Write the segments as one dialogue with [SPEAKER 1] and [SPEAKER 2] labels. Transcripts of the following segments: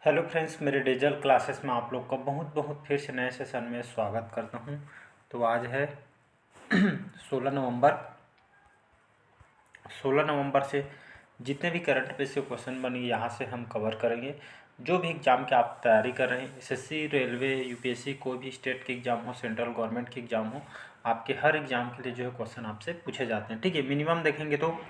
[SPEAKER 1] Hello friends, मेरे digital classes में आप लोग का बहुत बहुत फिर से नए सेशन में स्वागत करता हूं। तो आज है 16 नवंबर। 16 नवंबर से जितने भी करंट अफेयर्स के क्वेश्चन बनेंगे यहाँ से हम कवर करेंगे। जो भी एग्ज़ाम की आप तैयारी कर रहे हैं, एसएससी, रेलवे, यूपीएससी, कोई भी स्टेट के एग्ज़ाम हो, सेंट्रल गवर्नमेंट के एग्ज़ाम हो, आपके हर एग्ज़ाम के लिए जो है क्वेश्चन आपसे पूछे जाते हैं। ठीक है, मिनिमम देखेंगे तो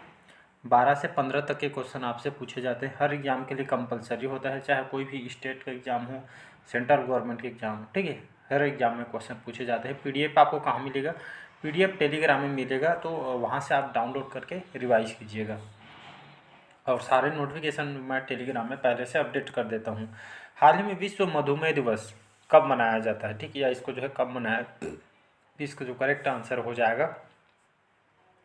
[SPEAKER 1] 12 से 15 तक के क्वेश्चन आपसे पूछे जाते हैं। हर एग्ज़ाम के लिए कंपलसरी होता है, चाहे कोई भी स्टेट का एग्ज़ाम हो, सेंट्रल गवर्नमेंट के एग्ज़ाम हो। ठीक है, हर एग्ज़ाम में क्वेश्चन पूछे जाते हैं। पीडीएफ आपको कहाँ मिलेगा? पीडीएफ टेलीग्राम में मिलेगा, तो वहाँ से आप डाउनलोड करके रिवाइज कीजिएगा। और सारे नोटिफिकेशन मैं टेलीग्राम में पहले से अपडेट कर देता हूँ। हाल ही में विश्व मधुमेह दिवस कब मनाया जाता है? ठीक है, या इसको जो है कब मनाया, इसका जो करेक्ट आंसर हो जाएगा,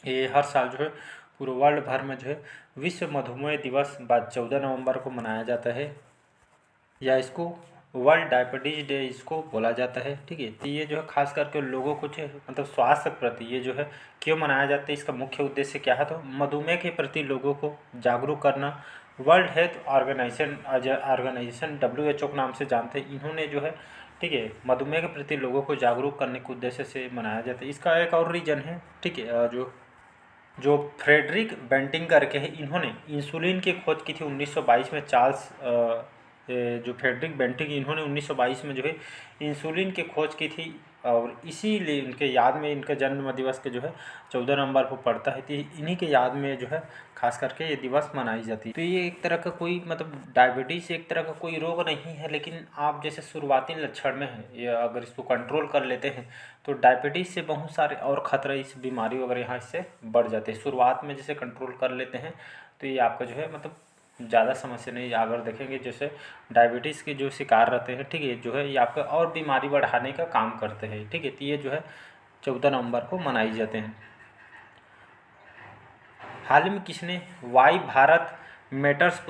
[SPEAKER 1] ये हर साल जो है पूरे वर्ल्ड भर में जो है विश्व मधुमेह दिवस बाद 14 नवंबर को मनाया जाता है, या इसको वर्ल्ड डायबिटीज डे इसको बोला जाता है। ठीक है, तो ये जो है खास करके लोगों को जो है मतलब स्वास्थ्य के प्रति ये जो है क्यों मनाया जाता है, इसका मुख्य उद्देश्य क्या है? तो मधुमेह के प्रति लोगों को जागरूक करना। वर्ल्ड हेल्थ ऑर्गेनाइजेशन WHO के नाम से जानते हैं, इन्होंने जो है, ठीक है, मधुमेह के प्रति लोगों को जागरूक करने के उद्देश्य से मनाया जाता है। इसका एक और रीज़न है, ठीक है, जो जो फ्रेडरिक बेंटिंग करके है, इन्होंने इंसुलिन की खोज की थी 1922 में। जो फ्रेडरिक बेंटिंग, इन्होंने 1922 में जो है इंसुलिन की खोज की थी, और इसीलिए इनके याद में इनका जन्म दिवस के जो है 14 नवंबर को पड़ता है। तो इन्हीं के याद में जो है खास करके ये दिवस मनाई जाती है। तो ये एक तरह का कोई मतलब डायबिटीज़ एक तरह का कोई रोग नहीं है, लेकिन आप जैसे शुरुआती लक्षण में है, ये अगर इसको कंट्रोल कर लेते हैं तो डायबिटीज़ से बहुत सारे और ख़तरे, इस बीमारी वगैरह यहाँ इससे बढ़ जाते हैं। शुरुआत में जैसे कंट्रोल कर लेते हैं तो ये आपका जो है मतलब ज़्यादा समस्या नहीं। अगर देखेंगे जैसे डायबिटीज़ के जो शिकार रहते हैं, ठीक है, जो है ये आपका और बीमारी बढ़ाने का काम करते हैं। ठीक है, तो ये जो है 14 नवंबर को मनाई जाते हैं। हाल ही में किसने वाई भारत मैटर्स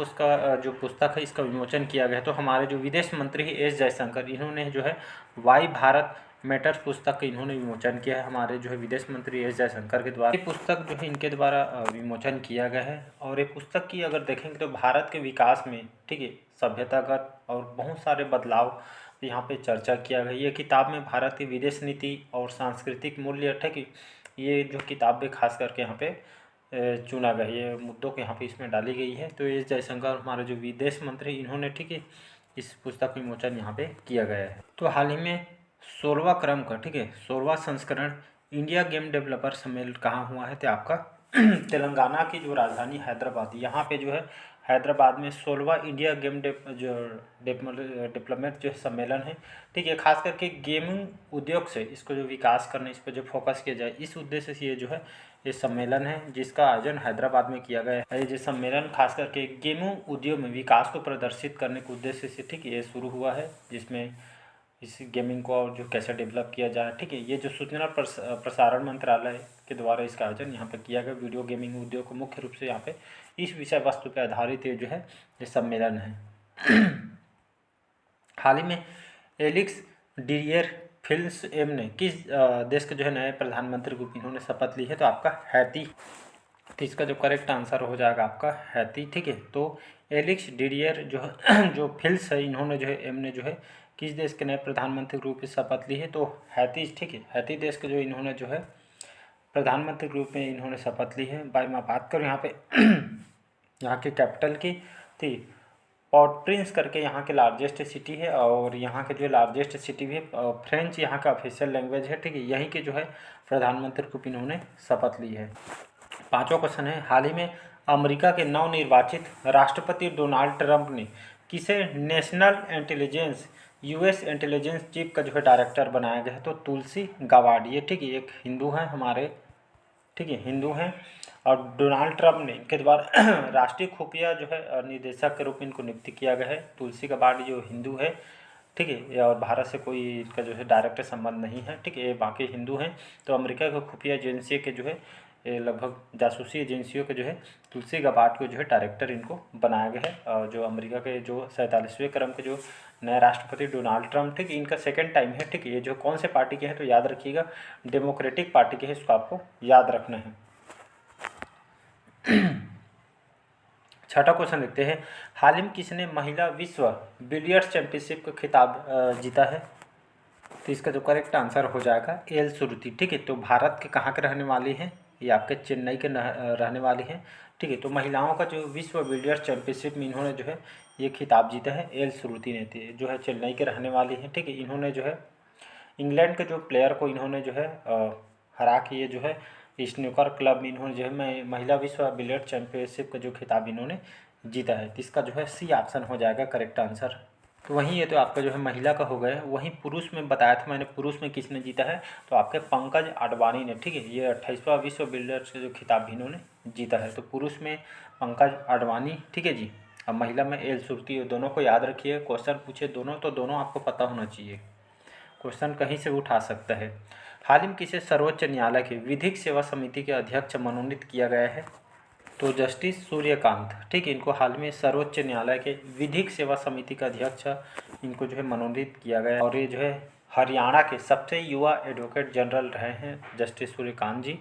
[SPEAKER 1] जो पुस्तक है इसका विमोचन किया गया है? तो हमारे जो विदेश मंत्री है एस जयशंकर, इन्होंने जो है वाई भारत मैटर्स पुस्तक का इन्होंने विमोचन किया है। हमारे जो है विदेश मंत्री एस जयशंकर के द्वारा ये पुस्तक जो है इनके द्वारा विमोचन किया गया है। और ये पुस्तक की अगर देखेंगे तो भारत के विकास में, ठीक है, सभ्यतागत और बहुत सारे बदलाव यहाँ पे चर्चा किया गया। ये किताब में भारत की विदेश नीति और सांस्कृतिक मूल्य, ठीक है, ये जो किताब है खास करके यहाँ पे चुना गया, ये मुद्दों को यहाँ पे इसमें डाली गई है। तो एस जयशंकर हमारे जो विदेश मंत्री, इन्होंने, ठीक है, इस पुस्तक विमोचन यहाँ पे किया गया है। तो हाल ही में 16वां क्रम का, ठीक है, 16वां संस्करण इंडिया गेम डेवलपर सम्मेलन कहाँ हुआ है? तो आपका तेलंगाना की जो राजधानी हैदराबाद, यहाँ पे जो है हैदराबाद में 16वां इंडिया गेम डेवलपमेंट जो सम्मेलन है, ठीक है, खास करके गेमिंग उद्योग से इसको जो विकास करने, इस पर जो फोकस किया जाए, इस उद्देश्य से ये जो है ये सम्मेलन है जिसका आयोजन हैदराबाद में किया गया है। ये सम्मेलन खास करके गेमिंग उद्योग में विकास को प्रदर्शित करने के उद्देश्य से, ठीक है, ये शुरू हुआ है, जिसमें इस गेमिंग को और जो कैसे डेवलप किया जाए, ठीक है, ये जो सूचना प्रसारण मंत्रालय के द्वारा इसका आयोजन यहाँ पे किया गया। वीडियो गेमिंग उद्योग को मुख्य रूप से यहाँ पे इस विषय वस्तु पर आधारित ये जो है ये सम्मेलन है। हाल ही में एलिक्स डिरियर फिल्म्स एम ने किस देश के जो है नए प्रधानमंत्री को इन्होंने शपथ ली है? तो आपका हैती। तो इसका जो करेक्ट आंसर हो जाएगा आपका हैती। ठीक है, तो एलिक्स डिरियर जो फिल्स है, इन्होंने जो है एम ने जो है किस देश के नए प्रधानमंत्री के रूप में शपथ ली है? तो हैती। ठीक है, हैती देश के जो इन्होंने जो है प्रधानमंत्री के रूप में इन्होंने शपथ ली है। भाई मैं बात करूँ यहाँ पे यहाँ के कैपिटल की, थी पोर्ट प्रिंस करके यहाँ के लार्जेस्ट सिटी है, और यहाँ के जो लार्जेस्ट सिटी भी है। फ्रेंच यहाँ का ऑफिशियल लैंग्वेज है। ठीक है, यहीं के जो है प्रधानमंत्री को इन्होंने शपथ ली है। पांचवा क्वेश्चन है, हाल ही में अमेरिका के नवनिर्वाचित राष्ट्रपति डोनाल्ड ट्रंप ने किसे national intelligence US intelligence chief का जो है डायरेक्टर बनाया गया है? तो तुलसी गाबार्ड। ये, ठीक है, एक हिंदू हैं हमारे, ठीक है, हिंदू हैं, और डोनाल्ड ट्रंप ने इनके द्वारा राष्ट्रीय खुफिया जो है निदेशक के रूप में इनको नियुक्त किया गया है। तुलसी गाबार्ड जो हिंदू है, ठीक है, ये और भारत से कोई इनका जो है डायरेक्ट संबंध नहीं है। ठीक है, ये बाकी हिंदू हैं। तो अमेरिका के खुफिया एजेंसी के जो है ये लगभग जासूसी एजेंसियों के जो है तुलसी गाबार्ड को जो है डायरेक्टर इनको बनाया गया है। और जो अमेरिका के जो 47वें क्रम के जो नए राष्ट्रपति डोनाल्ड ट्रंप, ठीक है, इनका सेकंड टाइम है। ठीक है, ये जो कौन से पार्टी के हैं? तो याद रखिएगा डेमोक्रेटिक पार्टी के हैं, इसको आपको याद रखना है। छठा क्वेश्चन देखते हैं, हाल ही में किसने महिला विश्व बिलियर्ड्स चैंपियनशिप का खिताब जीता है? तो इसका जो करेक्ट आंसर हो जाएगा एल श्रुति। ठीक है, तो भारत के कहाँ के रहने वाली हैं? ये आपके चेन्नई के रहने वाली हैं। ठीक है, तो महिलाओं का जो विश्व बिलियर्ड्स चैंपियनशिप में इन्होंने जो है ये खिताब जीता है, एल श्रुति ने, जो है चेन्नई के रहने वाली हैं। ठीक है, इन्होंने जो है इंग्लैंड के जो प्लेयर को इन्होंने जो है हरा के ये जो है स्नूकर क्लब में इन्होंने जो है महिला विश्व बिलियर्ड चैंपियनशिप का जो खिताब इन्होंने जीता है। तो इसका जो है सी ऑप्शन हो जाएगा करेक्ट आंसर। तो वहीं ये तो आपका जो है महिला का हो गया। वहीं पुरुष में बताया था मैंने, पुरुष में किसने जीता है? तो आपके पंकज आडवाणी ने। ठीक है, ये 28वां विश्व बिलियर्ड्स का जो खिताब भी इन्होंने जीता है। तो पुरुष में पंकज आडवाणी। ठीक है जी। अब महिला में एल श्रुति। दोनों को याद रखिए, क्वेश्चन पूछे दोनों तो दोनों आपको पता होना चाहिए, क्वेश्चन कहीं से उठा सकता है। हाल ही में किसे सर्वोच्च न्यायालय के विधिक सेवा समिति के अध्यक्ष मनोनीत किया गया है? तो जस्टिस सूर्यकांत। ठीक है, इनको हाल में सर्वोच्च न्यायालय के विधिक सेवा समिति का अध्यक्ष इनको जो है मनोनीत किया गया है। और ये जो है हरियाणा के सबसे युवा एडवोकेट जनरल रहे हैं जस्टिस सूर्यकांत जी।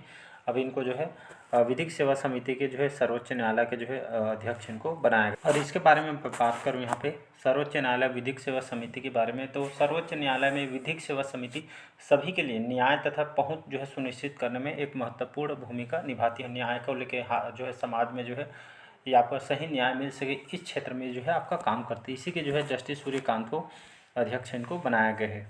[SPEAKER 1] अब इनको जो है विधिक सेवा समिति के जो है सर्वोच्च न्यायालय के जो है अध्यक्ष इनको बनाया गया। और इसके बारे में बात करूँ यहाँ पे सर्वोच्च न्यायालय विधिक सेवा समिति के बारे में, तो सर्वोच्च न्यायालय में विधिक सेवा समिति सभी के लिए न्याय तथा पहुंच जो है सुनिश्चित करने में एक महत्वपूर्ण भूमिका निभाती है। न्याय को लेकर जो है समाज में जो है ये आपको सही न्याय मिल सके, इस क्षेत्र में जो है आपका काम करती है। इसी के जो है जस्टिस सूर्यकांत को अध्यक्ष इनको बनाया गया है।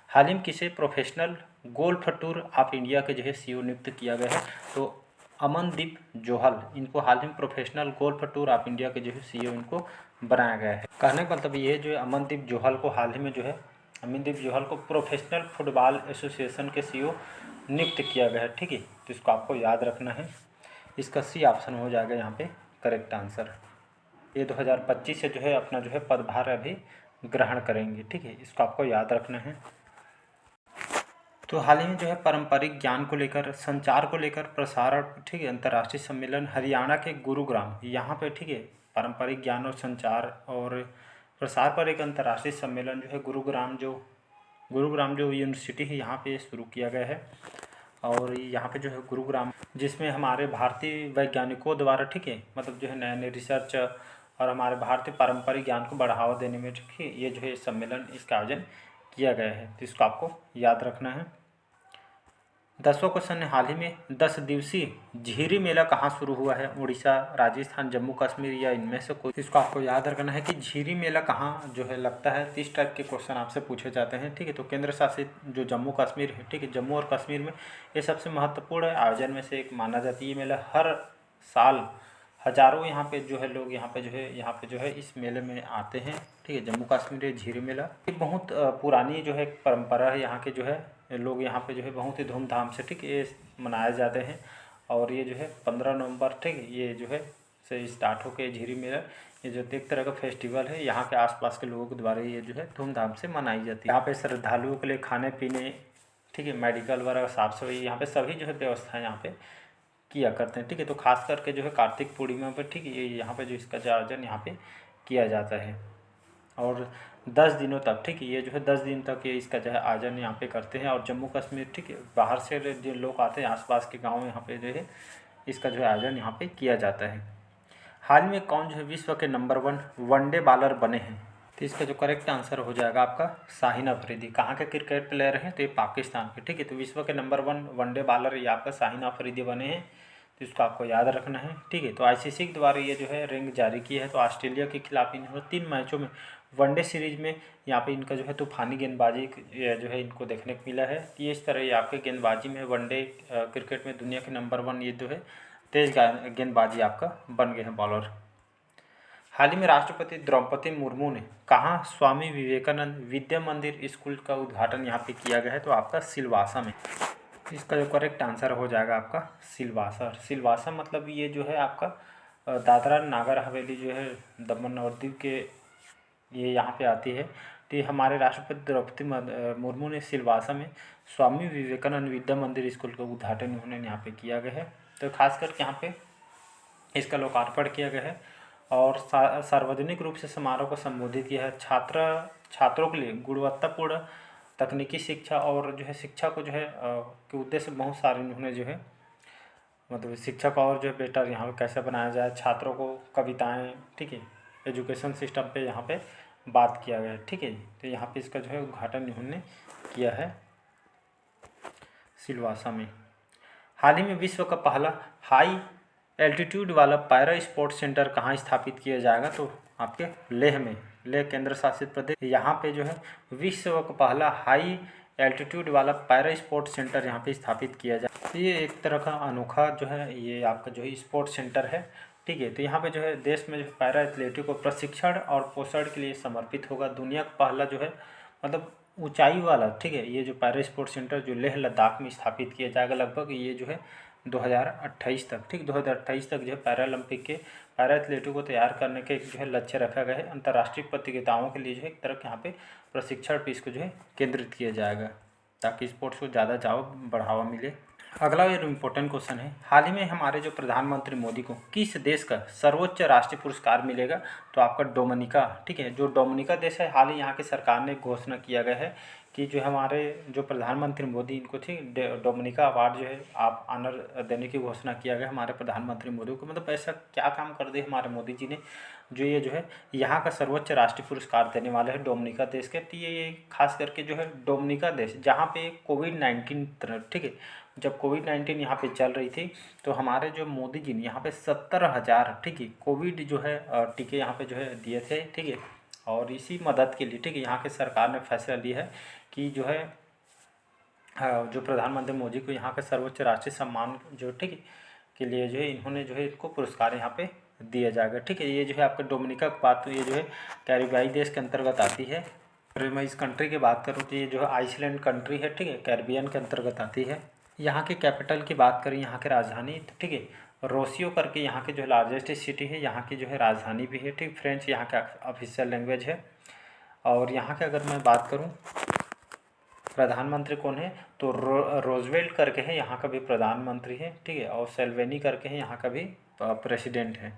[SPEAKER 1] हाल ही में किसे professional golf tour of India के जो है सीईओ नियुक्त किया गया है? तो अमनदीप जोहल, इनको हाल ही में professional golf tour of India के जो है सीईओ इनको बनाया गया है। कहने का मतलब ये जो है अमनदीप जोहल को हाल ही में जो है अमनदीप जोहल को प्रोफेशनल फुटबॉल एसोसिएशन के सीईओ नियुक्त किया गया है। ठीक है, तो इसको आपको याद रखना है। इसका सी ऑप्शन हो जाएगा यहाँ पे करेक्ट आंसर। ये 2025 से जो है अपना जो है पदभार अभी ग्रहण करेंगे। ठीक है, इसको आपको याद रखना है। तो हाल ही में जो है पारंपरिक ज्ञान को लेकर, संचार को लेकर प्रसारण, ठीक है, अंतर्राष्ट्रीय सम्मेलन हरियाणा के गुरुग्राम यहाँ पे, ठीक है, पारंपरिक ज्ञान और संचार और प्रसार पर एक अंतर्राष्ट्रीय सम्मेलन जो है गुरुग्राम जो यूनिवर्सिटी है यहाँ पे शुरू किया गया है। और यहाँ पे जो है गुरुग्राम, जिसमें हमारे भारतीय वैज्ञानिकों द्वारा, ठीक है, मतलब जो है नए नए रिसर्च और हमारे भारतीय पारंपरिक ज्ञान को बढ़ावा देने में, ठीक है, ये जो है सम्मेलन इसका आयोजन किया गया है। तो इसको आपको याद रखना है। 10वां क्वेश्चन है, हाल ही में 10 दिवसीय झीरी मेला कहाँ शुरू हुआ है? उड़ीसा, राजस्थान, जम्मू कश्मीर या इनमें से कोई? इसको आपको याद रखना है कि झीरी मेला कहाँ जो है लगता है। 30 टाइप के क्वेश्चन आपसे पूछे जाते हैं। ठीक है, तो केंद्र शासित जो जम्मू कश्मीर है, ठीक है, जम्मू और कश्मीर में ये सबसे महत्वपूर्ण आयोजन में से एक माना जाती है। ये मेला हर साल हजारों यहाँ पे जो है लोग यहाँ पे जो है इस मेले में आते हैं। ठीक है, जम्मू कश्मीर झीरी मेला ये बहुत पुरानी जो है परंपरा है। यहाँ के जो है लोग यहाँ पे जो है बहुत ही धूमधाम से, ठीक है, ये मनाए जाते हैं। और ये जो है 15 नवंबर, ठीक है, ये जो है से स्टार्ट होकर झीरी मेला, ये जो एक तरह का फेस्टिवल है, यहाँ के आसपास के लोगों के द्वारा ये जो है धूमधाम से मनाई जाती है। यहाँ पे श्रद्धालुओं के लिए खाने पीने, ठीक है, मेडिकल वगैरह, साफ सफाई, यहाँ पे सभी जो है व्यवस्था यहाँ पे किया करते हैं। ठीक है, तो खास करके जो है कार्तिक पूर्णिमा पर, ठीक है, ये यहाँ पे जो इसका जो आयोजन यहाँ पे किया जाता है। और 10 दिनों तक, ठीक है, ये जो है 10 दिन तक ये इसका जो है आयोजन यहाँ पे करते हैं। और जम्मू कश्मीर, ठीक है, बाहर से जो लोग आते हैं आसपास के गाँव, यहाँ पे जो है इसका जो है आयोजन यहाँ पे किया जाता है। हाल में कौन जो है विश्व के नंबर 1 वनडे बॉलर बने हैं? तो इसका जो करेक्ट आंसर हो जाएगा आपका शाहिन अफरीदी। कहाँ के क्रिकेट प्लेयर हैं? तो ये पाकिस्तान के। ठीक है, तो विश्व के नंबर 1 वनडे बॉलर ये आपका शाहिन अफरीदी बने हैं। तो इसको आपको याद रखना है। ठीक है, तो आईसीसी के द्वारा ये जो है रैंक जारी की है। तो ऑस्ट्रेलिया के खिलाफ इन्होंने 3 मैचों में वनडे सीरीज में यहाँ पे इनका जो है तूफानी गेंदबाजी जो है इनको देखने को मिला है। ये इस तरह ये आपके गेंदबाजी में वनडे क्रिकेट में दुनिया के नंबर 1 ये जो है तेज गेंदबाजी आपका बन गए हैं बॉलर। हाल ही में राष्ट्रपति द्रौपदी मुर्मू ने कहाँ स्वामी विवेकानंद विद्या मंदिर स्कूल का उद्घाटन यहाँ पे किया गया है? तो आपका सिलवासा में। इसका जो करेक्ट आंसर हो जाएगा आपका सिलवासा। सिलवासा मतलब ये जो है आपका दादरा नागर हवेली जो है दमन और दीव के ये यहाँ पे आती है। तो ये हमारे राष्ट्रपति द्रौपदी मुर्मू ने सिलवासा में स्वामी विवेकानंद विद्या मंदिर स्कूल का उद्घाटन उन्होंने यहाँ पे किया गया है। तो खास करके यहाँ पे इसका लोकार्पण किया गया है और सार्वजनिक रूप से समारोह को संबोधित किया है। छात्रों के लिए गुणवत्तापूर्ण तकनीकी शिक्षा और जो है शिक्षा को जो है के उद्देश्य बहुत सारे उन्होंने जो है मतलब शिक्षक और जो है बेटर यहाँ पे कैसे बनाया जाए, छात्रों को कविताएँ, ठीक है, एजुकेशन सिस्टम पे यहाँ पे बात किया गया है, ठीक है जी। तो यहाँ पे इसका जो है उद्घाटन इन्होंने किया है सिलवासा में। हाल ही में विश्व का पहला हाई एल्टीट्यूड वाला पैरा स्पोर्ट्स सेंटर कहाँ स्थापित किया जाएगा, तो आपके लेह में, लेह केंद्र शासित प्रदेश, यहाँ पे जो है विश्व का पहला हाई एल्टीट्यूड वाला पैरा स्पोर्ट्स सेंटर यहाँ पे स्थापित किया जाए। तो ये एक तरह का अनोखा जो है ये आपका जो है स्पोर्ट्स सेंटर है, ठीक है। तो यहाँ पे जो है देश में जो पैरा एथलेटिक को प्रशिक्षण और पोषण के लिए समर्पित होगा। दुनिया का पहला जो है मतलब ऊंचाई वाला, ठीक है, ये जो पैरा स्पोर्ट्स सेंटर जो लेह लद्दाख में स्थापित किया जाएगा लगभग ये जो है 2028 तक, ठीक, 2028 तक जो है पैरालंपिक के पैरा एथलेटिक को तैयार करने के जो है लक्ष्य रखा गया है। अंतर्राष्ट्रीय प्रतियोगिताओं के लिए जो है एक तरह के यहाँ पे प्रशिक्षण पे इसको जो है केंद्रित किया जाएगा ताकि स्पोर्ट्स को ज़्यादा बढ़ावा मिले। अगला ये इम्पोर्टेंट क्वेश्चन है, हाल ही में हमारे जो प्रधानमंत्री मोदी को किस देश का सर्वोच्च राष्ट्रीय पुरस्कार मिलेगा, तो आपका डोमिनिका, ठीक है, जो डोमिनिका देश है, हाल ही यहाँ की सरकार ने घोषणा किया गया है कि जो हमारे जो प्रधानमंत्री मोदी इनको थी डोमिनिका अवार्ड जो है आप ऑनर देने की घोषणा किया गया हमारे प्रधानमंत्री मोदी को। मतलब ऐसा क्या काम कर दिए हमारे मोदी जी ने जो ये जो है यहाँ का सर्वोच्च राष्ट्रीय पुरस्कार देने वाले हैं डोमिनिका देश के। तो ये खास करके जो है डोमिनिका देश जहाँ पे कोविड-19, ठीक है, जब कोविड-19 यहाँ पे चल रही थी तो हमारे जो मोदी जी ने यहाँ पे 70,000, ठीक है, कोविड जो है टीके यहाँ पे जो है दिए थे, ठीक है। और इसी मदद के लिए, ठीक है, यहाँ के सरकार ने फैसला लिया है कि जो है जो प्रधानमंत्री मोदी को यहाँ का सर्वोच्च राष्ट्रीय सम्मान जो, ठीक है, के लिए जो है इन्होंने जो है इनको पुरस्कार यहाँ पे दिया जाएगा, ठीक है। ये जो है आपका डोमिनिका की बात, तो ये जो है कैरिबियाई देश के अंतर्गत आती है। अगर मैं इस कंट्री की बात करूँ तो ये जो है आइसलैंड कंट्री है, ठीक है, कैरिबियन के अंतर्गत आती है। यहाँ के कैपिटल की बात करें, यहाँ की राजधानी, तो ठीक है, रोसियो करके यहाँ की जो है लार्जेस्ट सिटी है, यहाँ की जो है राजधानी भी है, ठीक। फ्रेंच यहाँ का ऑफिशियल लैंग्वेज है। और यहाँ के अगर मैं बात करूँ प्रधानमंत्री कौन है, तो रोजवेल्ट करके है यहाँ का भी प्रधानमंत्री है, ठीक है। और सेल्वेनी करके है यहाँ का भी प्रेसिडेंट है।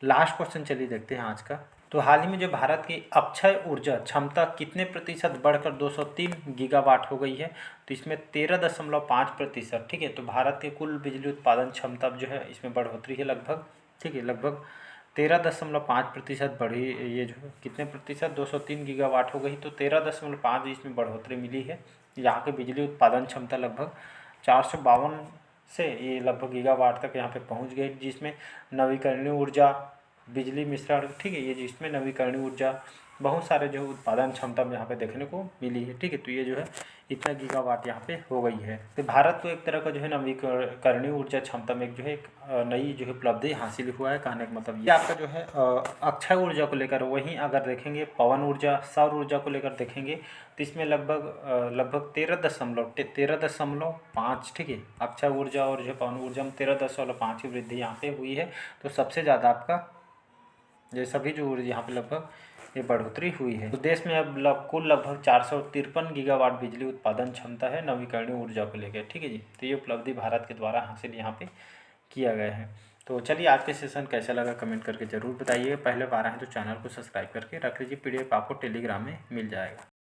[SPEAKER 1] लास्ट क्वेश्चन चलिए देखते हैं आज का। तो हाल ही में जो भारत की अक्षय ऊर्जा क्षमता कितने प्रतिशत बढ़कर 203 गीगावाट हो गई है, तो इसमें 13.5%, ठीक है। तो भारत के कुल बिजली उत्पादन क्षमता जो है इसमें बढ़ोतरी है लगभग, ठीक है, लगभग 13.5% बढ़ी। ये जो कितने प्रतिशत 203 गीगावाट हो गई, तो 13.5 इसमें बढ़ोतरी मिली है। यहाँ की बिजली उत्पादन क्षमता लगभग 452 से ये लगभग गीगावाट तक यहाँ पे पहुँच गई, जिसमें नवीकरणीय ऊर्जा, बिजली मिश्रण, ठीक है, ये जिसमें नवीकरणीय ऊर्जा बहुत सारे जो उत्पादन क्षमता में यहाँ पे देखने को मिली है, ठीक है। तो ये जो है इतना गीगावाट यहाँ पे हो गई है। तो भारत को एक तरह का जो है नवीकरणीय ऊर्जा क्षमता में एक जो है एक नई जो है उपलब्धि हासिल हुआ है। कहने का मतलब ये आपका जो है अक्षय ऊर्जा को लेकर। वहीं अगर देखेंगे पवन ऊर्जा, सौर ऊर्जा को लेकर देखेंगे तो इसमें लगभग 13.5, ठीक है, अक्षय ऊर्जा और जो पवन ऊर्जा में 13.5 की वृद्धि यहाँ पे हुई है। तो सबसे ज़्यादा आपका ये सभी जो ऊर्जा यहाँ पे लगभग ये बढ़ोतरी हुई है। तो देश में अब कुल लगभग 453 गीगावाट बिजली उत्पादन क्षमता है नवीकरणीय ऊर्जा को लेकर, ठीक है जी। तो ये उपलब्धि भारत के द्वारा हासिल यहाँ पे किया गया है। तो चलिए आज के सेशन कैसा लगा कमेंट करके ज़रूर बताइए। पहले बार आए हैं तो चैनल को सब्सक्राइब करके रख लीजिए। PDF आपको टेलीग्राम में मिल जाएगा।